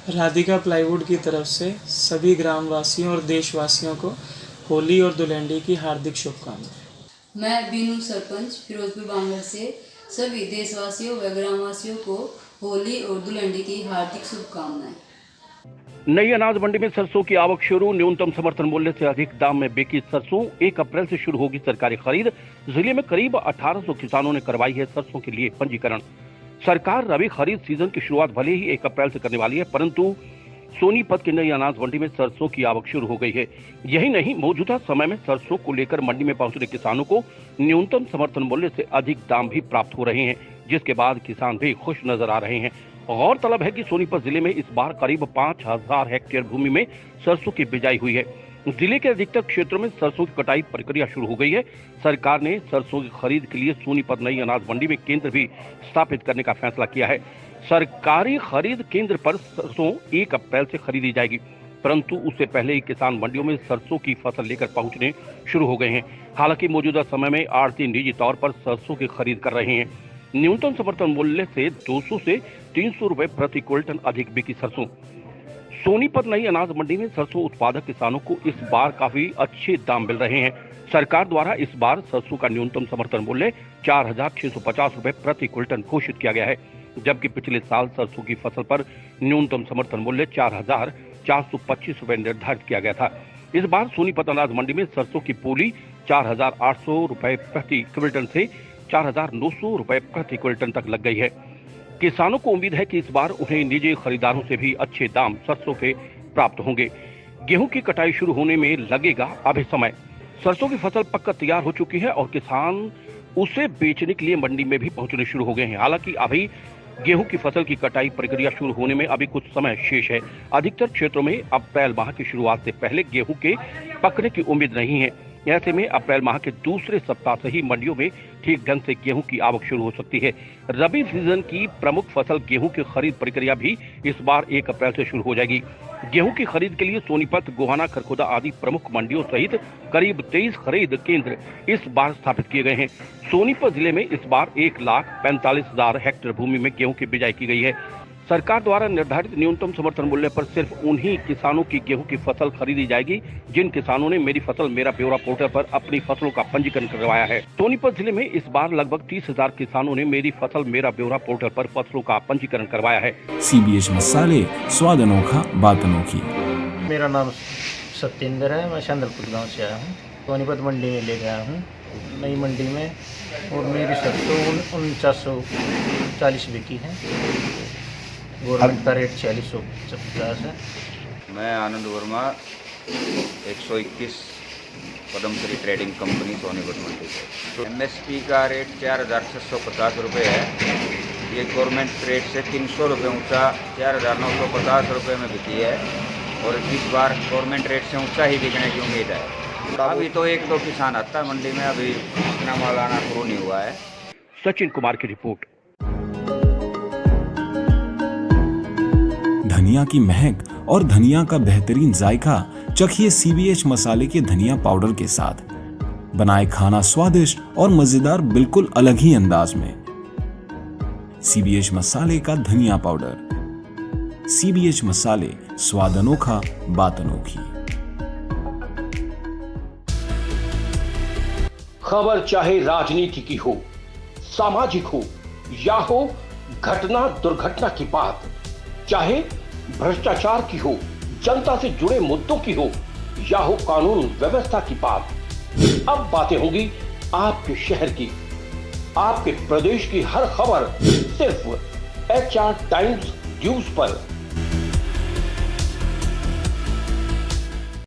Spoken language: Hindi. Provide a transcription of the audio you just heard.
राधिका प्लाईवुड की तरफ से सभी ग्रामवासियों और देशवासियों को होली और धुलंडी की हार्दिक शुभकामनाएं। मैं बीनू सरपंच फिरोजपुर बांगड़ से सभी देशवासियों व ग्रामवासियों को होली और धुलंडी की हार्दिक शुभकामनाएं। नई अनाज मंडी में सरसों की आवक शुरू। न्यूनतम समर्थन मूल्य से अधिक दाम में बिकी सरसों। 1 अप्रैल से शुरू होगी सरकारी खरीद। जिले में करीब 1800 किसानों ने करवाई है सरसों के लिए पंजीकरण। सरकार रबी खरीद सीजन की शुरुआत भले ही 1 अप्रैल से करने वाली है, परंतु सोनीपत की नई अनाज मंडी में सरसों की आवक शुरू हो गई है। यही नहीं, मौजूदा समय में सरसों को लेकर मंडी में पहुंचने किसानों को न्यूनतम समर्थन मूल्य से अधिक दाम भी प्राप्त हो रहे हैं, जिसके बाद किसान भी खुश नजर आ रहे हैं। गौरतलब है कि सोनीपत जिले में इस बार करीब 5000 हेक्टेयर भूमि में सरसों की बिजाई हुई है। जिले के अधिकतर क्षेत्रों में सरसों की कटाई प्रक्रिया शुरू हो गई है। सरकार ने सरसों की खरीद के लिए सोनीपत नई अनाज मंडी में केंद्र भी स्थापित करने का फैसला किया है। सरकारी खरीद केंद्र पर सरसों 1 अप्रैल से खरीदी जाएगी, परंतु उससे पहले ही किसान मंडियों में सरसों की फसल लेकर पहुंचने शुरू हो गए हैं। हालांकि मौजूदा समय में आढ़ती निजी तौर पर सरसों की खरीद कर रहे हैं। न्यूनतम समर्थन मूल्य से 200 से 300 रुपए प्रति क्विंटल अधिक बिकी सरसों। सोनीपत नई अनाज मंडी में सरसों उत्पादक किसानों को इस बार काफी अच्छे दाम मिल रहे हैं। सरकार द्वारा इस बार सरसों का न्यूनतम समर्थन मूल्य 4650 रुपए प्रति क्विंटल घोषित किया गया है, जबकि पिछले साल सरसों की फसल पर न्यूनतम समर्थन मूल्य 4425 रुपए निर्धारित किया गया था। इस बार सोनीपत अनाज मंडी में सरसों की बोली 4800 रुपए प्रति क्विंटल से 4900 रुपए प्रति क्विंटल तक लग गई है। किसानों को उम्मीद है कि इस बार उन्हें निजी खरीदारों से भी अच्छे दाम सरसों के प्राप्त होंगे। गेहूं की कटाई शुरू होने में लगेगा अभी समय। सरसों की फसल पककर तैयार हो चुकी है और किसान उसे बेचने के लिए मंडी में भी पहुंचने शुरू हो गए हैं। हालांकि अभी गेहूं की फसल की कटाई प्रक्रिया शुरू होने में अभी कुछ समय शेष है। अधिकतर क्षेत्रों में अप्रैल माह की शुरुआत से पहले गेहूं के पकने की उम्मीद नहीं है। ऐसे में अप्रैल माह के दूसरे सप्ताह से ही मंडियों में ठीक ढंग से गेहूं की आवक शुरू हो सकती है। रबी सीजन की प्रमुख फसल गेहूं की खरीद प्रक्रिया भी इस बार 1 अप्रैल से शुरू हो जाएगी। गेहूं की खरीद के लिए सोनीपत, गोहाना, खरखोदा आदि प्रमुख मंडियों सहित करीब 23 खरीद केंद्र इस बार स्थापित किए गए हैं। सोनीपत जिले में इस बार 1,45,000 हेक्टेयर भूमि में गेहूं की बिजाई की गई है। सरकार द्वारा निर्धारित न्यूनतम समर्थन मूल्य पर सिर्फ उन्हीं किसानों की गेहूं की फसल खरीदी जाएगी जिन किसानों ने मेरी फसल मेरा ब्यौरा पोर्टल पर अपनी फसलों का पंजीकरण करवाया है। सोनीपत जिले में इस बार लगभग 30,000 किसानों ने मेरी फसल मेरा ब्यौरा पोर्टल पर फसलों का पंजीकरण करवाया है। CBH मसाले, स्वाद अनोखा, बात अनोखी। मेरा नाम सत्येंद्र है। मैं शांदलपुर गाँव से आया हूँ। सोनीपत मंडी में लेके आया हूँ, नई मंडी में, और मेरी सरसों 4940 बिकी है। गवर्नमेंट का रेट 4650 है। मैं आनंद वर्मा 121 पदमश्री ट्रेडिंग कंपनी सोनीपत मंडी से। MSP का रेट 4650 रुपये है। ये गवर्नमेंट रेट से 300 रुपये ऊँचा 4950 रुपये में बिकी है, और इस बार गवर्नमेंट रेट से ऊँचा ही बिकने की उम्मीद है। अभी तो 1-2 किसान आता है मंडी में, अभी इतना माल आना शुरू नहीं हुआ है। सचिन कुमार की रिपोर्ट। धनिया की महक और धनिया का बेहतरीन जायका चखिए CBH मसाले के धनिया पाउडर के साथ। बनाए खाना स्वादिष्ट और मजेदार बिल्कुल अलग ही अंदाज में। CBH मसाले का धनिया पाउडर। CBH मसाले, स्वाद अनोखा, बात अनोखी। खबर चाहे राजनीति की हो, सामाजिक हो या हो घटना दुर्घटना की बात, चाहे भ्रष्टाचार की हो, जनता से जुड़े मुद्दों की हो या हो कानून व्यवस्था की बात, अब बातें होंगी आपके शहर की, आपके प्रदेश की हर खबर सिर्फ HR टाइम्स न्यूज पर।